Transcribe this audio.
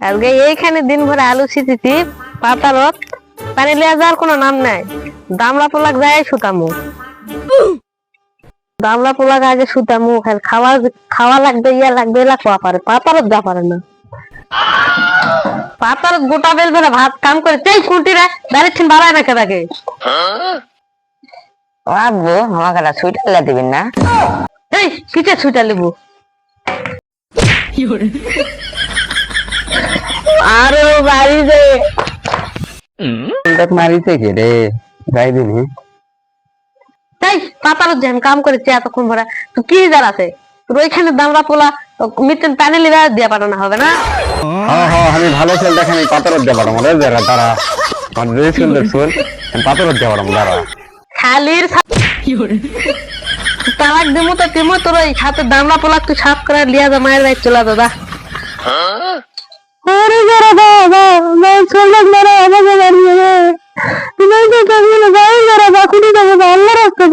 আজকে এইখানে দিন ভরে আলু ছিটিছি পাতারত পানি লিয়া যাওয়ার কোনো নাম নাই। দামলা পোলাক যায় শুতামু, দামলা পোলাক আগে শুতামু, খাওয়া খাওয়া লাগবে ইয়া লাগবে এলা খাওয়া পারে, পাতারত যা পারে না। পাতারত গোটা বেল ধরে ভাত কাম করে চাই কুটিরা দাঁড়িয়ে ছিন বাড়ায় রেখে থাকে। আব্বু আমাকে একটা সুইটার দিবেন না? এই কিসে ছুটা লিবু? আরে বাড়িতে মারিছে কে রে? গাই দিবি? তাই পাতারত যেন কাম করেছে এতক্ষণ ভরা, তো কি যার আছে তোর ওইখানে দামড়া পোলা মিটেন পানি লিবা দিয়া পাঠানো হবে না? হ্যাঁ হ্যাঁ, আমি ভালো ছেলে দেখেন পাথরের দিয়ে পারবো রে, যারা তারা সুন্দর শুন পাথরের দিয়ে পারবো তারা খালির তালাক দিমু তো তিমু তোর ওই হাতে দামড়া পোলা তুই সাফ করে লিয়া যা মায়ের বাড়ি চলে দাদা। আরে যারা বাবা না চলে না আমাকে বাড়িয়ে তুমি তো তাহলে যাই যারা বাকুনি দেবো আল্লাহ রাস্তা